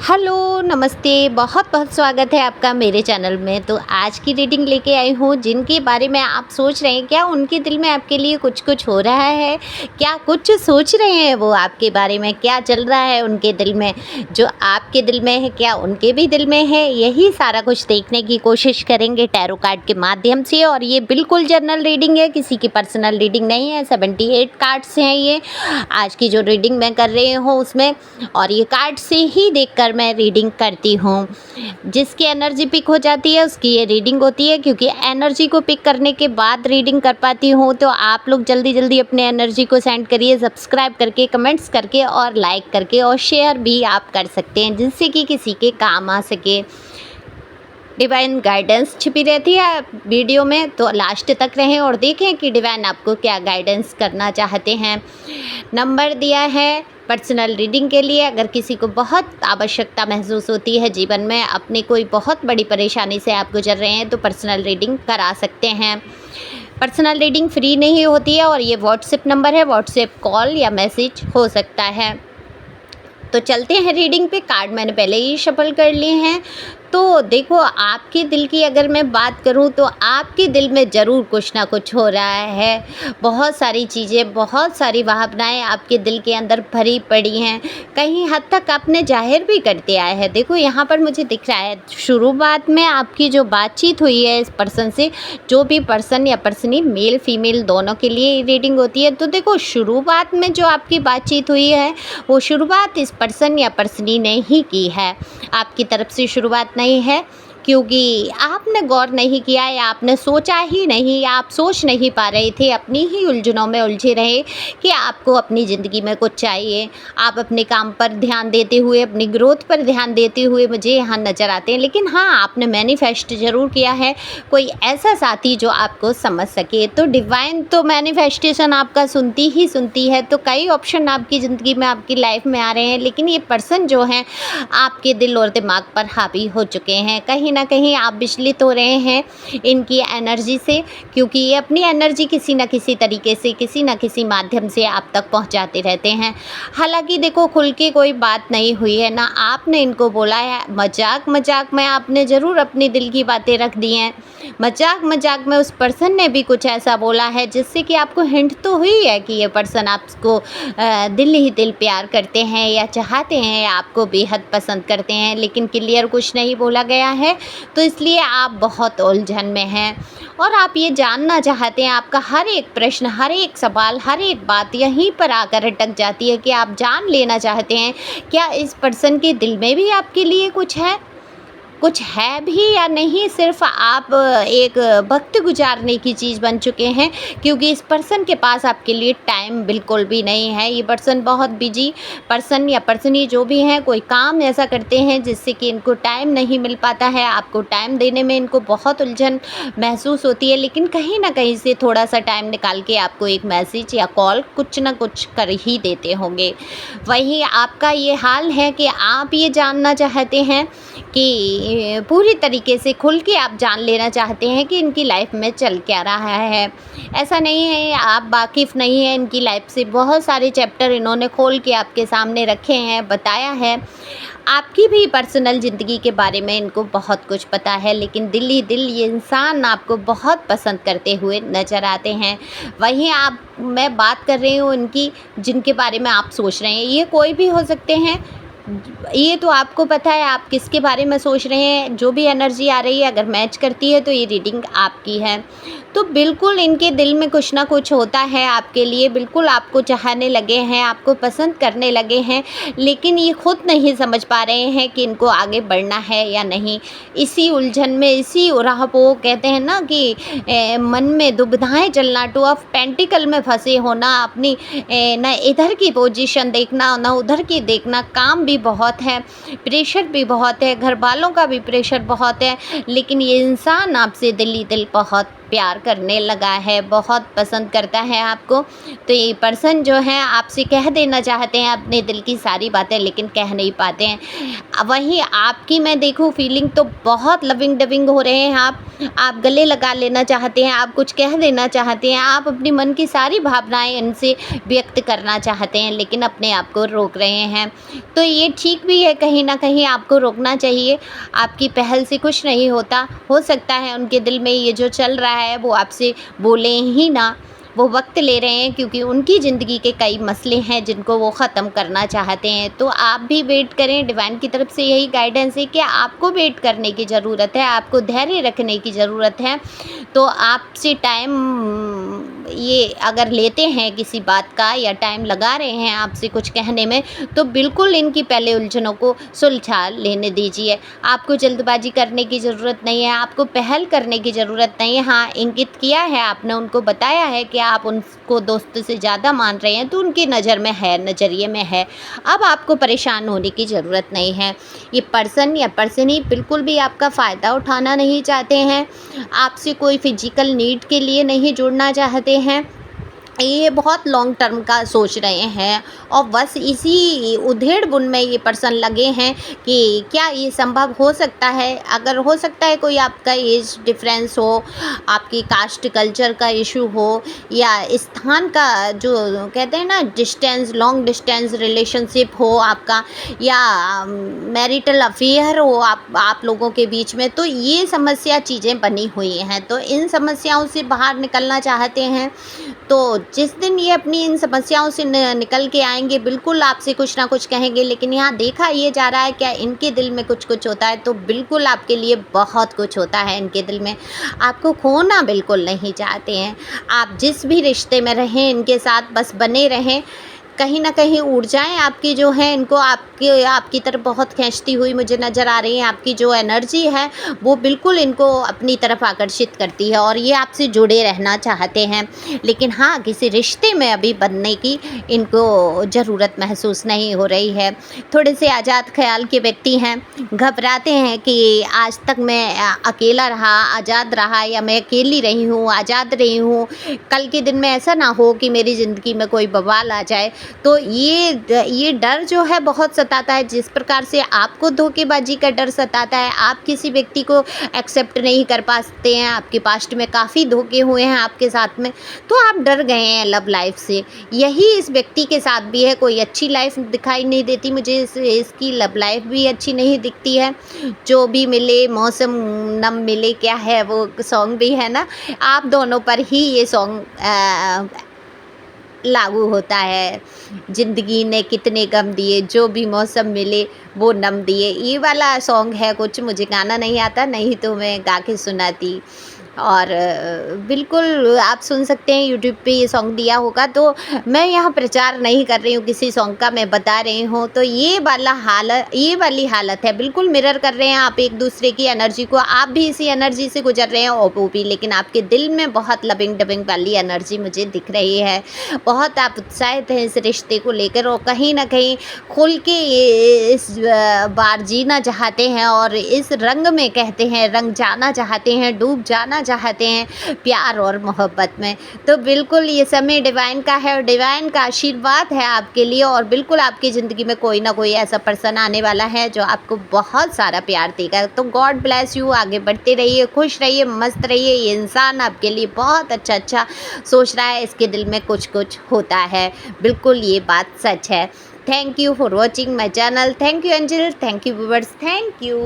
Hello, नमस्ते, बहुत बहुत स्वागत है आपका मेरे चैनल में। तो आज की रीडिंग लेके आई हूँ जिनके बारे में आप सोच रहे हैं, क्या उनके दिल में आपके लिए कुछ हो रहा है, क्या कुछ सोच रहे हैं वो आपके बारे में, क्या चल रहा है उनके दिल में, जो आपके दिल में है क्या उनके भी दिल में है, यही सारा कुछ देखने की कोशिश करेंगे टैरो कार्ड के माध्यम से। और ये बिल्कुल जनरल रीडिंग है, किसी की पर्सनल रीडिंग नहीं है। 78 कार्ड्स हैं ये आज की जो रीडिंग मैं कर रही हूँ उसमें, और ये कार्ड से ही देखकर मैं रीडिंग करती हूँ। जिसकी एनर्जी पिक हो जाती है उसकी ये रीडिंग होती है, क्योंकि एनर्जी को पिक करने के बाद रीडिंग कर पाती हूँ। तो आप लोग जल्दी जल्दी अपने एनर्जी को सेंड करिए, सब्सक्राइब करके, कमेंट्स करके और लाइक करके, और शेयर भी आप कर सकते हैं जिससे कि किसी के काम आ सके। डिवाइन गाइडेंस छिपी रहती है वीडियो में, तो लास्ट तक रहें और देखें कि डिवाइन आपको क्या गाइडेंस करना चाहते हैं। नंबर दिया है पर्सनल रीडिंग के लिए। अगर किसी को बहुत आवश्यकता महसूस होती है जीवन में, अपनी कोई बहुत बड़ी परेशानी से आप गुजर रहे हैं, तो पर्सनल रीडिंग करा सकते हैं। पर्सनल रीडिंग फ्री नहीं होती है, और ये व्हाट्सएप नंबर है, व्हाट्सएप कॉल या मैसेज हो सकता है। तो चलते हैं रीडिंग पे। कार्ड मैंने पहले ही शफल कर लिए हैं। तो देखो, आपके दिल की अगर मैं बात करूं तो आपके दिल में ज़रूर कुछ ना कुछ हो रहा है। बहुत सारी चीज़ें, बहुत सारी भावनाएं आपके दिल के अंदर भरी पड़ी हैं। कहीं हद तक आपने जाहिर भी करते आए हैं। देखो, यहाँ पर मुझे दिख रहा है शुरुआत में आपकी जो बातचीत हुई है इस पर्सन से, जो भी पर्सन या पर्सनी, मेल फीमेल दोनों के लिए रीडिंग होती है। तो देखो, शुरुआत में जो आपकी बातचीत हुई है वो शुरुआत इस पर्सन या पर्सनी ने ही की है, आपकी तरफ से शुरुआत नहीं है, क्योंकि आपने गौर नहीं किया या आपने सोचा ही नहीं, या आप सोच नहीं पा रहे थे, अपनी ही उलझनों में उलझे रहे कि आपको अपनी ज़िंदगी में कुछ चाहिए। आप अपने काम पर ध्यान देते हुए, अपनी ग्रोथ पर ध्यान देते हुए मुझे यहाँ नज़र आते हैं। लेकिन हाँ, आपने मैनिफेस्ट ज़रूर किया है कोई ऐसा साथी जो आपको समझ सके। तो डिवाइन तो मैनिफेस्टेशन आपका सुनती ही सुनती है। तो कई ऑप्शन आपकी ज़िंदगी में, आपकी लाइफ में आ रहे हैं, लेकिन ये पर्सन जो है आपके दिल और दिमाग पर हावी हो चुके हैं। कहीं ना कहीं आप विचलित हो रहे हैं इनकी एनर्जी से, क्योंकि ये अपनी एनर्जी किसी न किसी तरीके से, किसी न किसी माध्यम से आप तक पहुंचाते रहते हैं। हालांकि देखो, खुल के कोई बात नहीं हुई है, ना आपने इनको बोला है। मजाक मजाक में आपने ज़रूर अपनी दिल की बातें रख दी हैं। मजाक मजाक में उस पर्सन ने भी कुछ ऐसा बोला है जिससे कि आपको हिंट तो हुई है कि ये पर्सन आपको दिल ही दिल प्यार करते हैं, या चाहते हैं, या आपको बेहद पसंद करते हैं। लेकिन क्लियर कुछ नहीं बोला गया है, तो इसलिए आप बहुत उलझन में हैं और आप ये जानना चाहते हैं। आपका हर एक प्रश्न, हर एक सवाल, हर एक बात यहीं पर आकर अटक जाती है कि आप जान लेना चाहते हैं क्या इस पर्सन के दिल में भी आपके लिए कुछ है भी या नहीं। सिर्फ आप एक वक्त गुजारने की चीज़ बन चुके हैं, क्योंकि इस पर्सन के पास आपके लिए टाइम बिल्कुल भी नहीं है। ये पर्सन बहुत बिजी पर्सन या पर्सनी जो भी हैं, कोई काम ऐसा करते हैं जिससे कि इनको टाइम नहीं मिल पाता है। आपको टाइम देने में इनको बहुत उलझन महसूस होती है, लेकिन कहीं ना कहीं से थोड़ा सा टाइम निकाल के आपको एक मैसेज या कॉल कुछ ना कुछ कर ही देते होंगे। वहीं आपका ये हाल है कि आप ये जानना चाहते हैं कि पूरी तरीके से खुल के आप जान लेना चाहते हैं कि इनकी लाइफ में चल क्या रहा है। ऐसा नहीं है आप वाकिफ़ नहीं हैं इनकी लाइफ से, बहुत सारे चैप्टर इन्होंने खोल के आपके सामने रखे हैं, बताया है। आपकी भी पर्सनल ज़िंदगी के बारे में इनको बहुत कुछ पता है, लेकिन दिल ही दिल ये इंसान आपको बहुत पसंद करते हुए नज़र आते हैं। वहीं मैं बात कर रही हूँ इनकी, जिनके बारे में आप सोच रहे हैं। ये कोई भी हो सकते हैं, ये तो आपको पता है आप किसके बारे में सोच रहे हैं। जो भी एनर्जी आ रही है अगर मैच करती है तो ये रीडिंग आपकी है। तो बिल्कुल इनके दिल में कुछ ना कुछ होता है आपके लिए, बिल्कुल आपको चाहने लगे हैं, आपको पसंद करने लगे हैं, लेकिन ये खुद नहीं समझ पा रहे हैं कि इनको आगे बढ़ना है या नहीं। इसी उलझन में, इसी राह वो कहते हैं ना कि मन में दुविधाएं चलना, टू ऑफ पेंटिकल में फंसे होना, अपनी न इधर की पोजीशन देखना न उधर की देखना। काम भी बहुत है, प्रेशर भी बहुत है, घर वालों का भी प्रेशर बहुत है, लेकिन ये इंसान आपसे दिल ही दिल बहुत प्यार करने लगा है, बहुत पसंद करता है आपको। तो ये पर्सन जो है आपसे कह देना चाहते हैं अपने दिल की सारी बातें, लेकिन कह नहीं पाते हैं। वहीं आपकी मैं देखूँ फीलिंग तो बहुत लविंग डविंग हो रहे हैं आप गले लगा लेना चाहते हैं, आप कुछ कह देना चाहते हैं, आप अपने मन की सारी भावनाएं इनसे व्यक्त करना चाहते हैं, लेकिन अपने आप को रोक रहे हैं। तो ये ठीक भी है, कहीं ना कहीं आपको रोकना चाहिए। आपकी पहल से कुछ नहीं होता, हो सकता है उनके दिल में ये जो चल रहा है वो आपसे बोले ही ना, वो वक्त ले रहे हैं, क्योंकि उनकी ज़िंदगी के कई मसले हैं जिनको वो ख़त्म करना चाहते हैं। तो आप भी वेट करें, डिवाइन की तरफ से यही गाइडेंस है कि आपको वेट करने की ज़रूरत है, आपको धैर्य रखने की ज़रूरत है। तो आपसे टाइम ये अगर लेते हैं किसी बात का, या टाइम लगा रहे हैं आपसे कुछ कहने में, तो बिल्कुल इनकी पहले उलझनों को सुलझा लेने दीजिए। आपको जल्दबाजी करने की ज़रूरत नहीं है, आपको पहल करने की ज़रूरत नहीं है। हाँ, इंगित किया है आपने, उनको बताया है कि आप उनको दोस्त से ज़्यादा मान रहे हैं, तो उनकी नज़र में है, नज़रिए में है। अब आपको परेशान होने की ज़रूरत नहीं है। ये पर्सन या पर्सनी बिल्कुल भी आपका फ़ायदा उठाना नहीं चाहते हैं, आपसे कोई फिजिकल नीड के लिए नहीं जुड़ना चाहते हैं। ये बहुत लॉन्ग टर्म का सोच रहे हैं, और बस इसी उधेड़-बुन में ये पर्सन लगे हैं कि क्या ये संभव हो सकता है। अगर हो सकता है कोई आपका एज डिफरेंस हो, आपकी कास्ट कल्चर का इशू हो, या स्थान का जो कहते हैं ना डिस्टेंस, लॉन्ग डिस्टेंस रिलेशनशिप हो आपका, या मैरिटल अफेयर हो आप लोगों के बीच में, तो ये समस्या चीज़ें बनी हुई हैं। तो इन समस्याओं से बाहर निकलना चाहते हैं। तो जिस दिन ये अपनी इन समस्याओं से निकल के आएंगे, बिल्कुल आपसे कुछ ना कुछ कहेंगे। लेकिन यहाँ देखा ये जा रहा है, क्या इनके दिल में कुछ कुछ होता है, तो बिल्कुल आपके लिए बहुत कुछ होता है इनके दिल में। आपको खोना बिल्कुल नहीं चाहते हैं। आप जिस भी रिश्ते में रहें, इनके साथ बस बने रहें। कहीं ना कहीं ऊर्जाएं आपकी जो हैं, इनको आपकी तरफ बहुत खींचती हुई मुझे नज़र आ रही हैं। आपकी जो एनर्जी है वो बिल्कुल इनको अपनी तरफ आकर्षित करती है, और ये आपसे जुड़े रहना चाहते हैं। लेकिन हाँ, किसी रिश्ते में अभी बनने की इनको ज़रूरत महसूस नहीं हो रही है। थोड़े से आज़ाद ख्याल के व्यक्ति हैं, घबराते हैं कि आज तक मैं अकेला रहा, आज़ाद रहा, या मैं अकेली रही हूँ, आज़ाद रही हूँ, कल के दिन में ऐसा ना हो कि मेरी ज़िंदगी में कोई बवाल आ जाए। तो ये डर जो है बहुत सताता है। जिस प्रकार से आपको धोखेबाजी का डर सताता है, आप किसी व्यक्ति को एक्सेप्ट नहीं कर पाते हैं, आपके पास्ट में काफ़ी धोखे हुए हैं आपके साथ में, तो आप डर गए हैं लव लाइफ से। यही इस व्यक्ति के साथ भी है। कोई अच्छी लाइफ दिखाई नहीं देती मुझे, इसकी लव लाइफ भी अच्छी नहीं दिखती है। जो भी मिले मौसम नम मिले, क्या है वो सॉन्ग भी है ना, आप दोनों पर ही ये सॉन्ग लागू होता है। ज़िंदगी ने कितने गम दिए, जो भी मौसम मिले वो नम दिए, ये वाला सॉन्ग है कुछ। मुझे गाना नहीं आता, नहीं तो मैं गा के सुनाती। और बिल्कुल आप सुन सकते हैं, यूट्यूब पे ये सॉन्ग दिया होगा। तो मैं यहाँ प्रचार नहीं कर रही हूँ किसी सॉन्ग का, मैं बता रही हूँ। तो ये वाली हालत है, बिल्कुल मिरर कर रहे हैं आप एक दूसरे की एनर्जी को। आप भी इसी एनर्जी से गुजर रहे हैं, और वो भी, लेकिन आपके दिल में बहुत लविंग डबिंग वाली एनर्जी मुझे दिख रही है। बहुत आप उत्साहित हैं इस रिश्ते को लेकर, और कहीं ना कहीं खुल के इस बार जीना चाहते हैं, और इस रंग में कहते हैं रंग जाना चाहते हैं, डूब जाना चाहते हैं प्यार और मोहब्बत में। तो बिल्कुल ये समय डिवाइन का है, और डिवाइन का आशीर्वाद है आपके लिए। और बिल्कुल आपकी ज़िंदगी में कोई ना कोई ऐसा पर्सन आने वाला है जो आपको बहुत सारा प्यार देगा। तो गॉड ब्लेस यू, आगे बढ़ते रहिए, खुश रहिए, मस्त रहिए। ये इंसान आपके लिए बहुत अच्छा सोच रहा है, इसके दिल में कुछ कुछ होता है। बिल्कुल ये बात सच है। Thank you for watching my channel. Thank you angel, thank you viewers, thank you.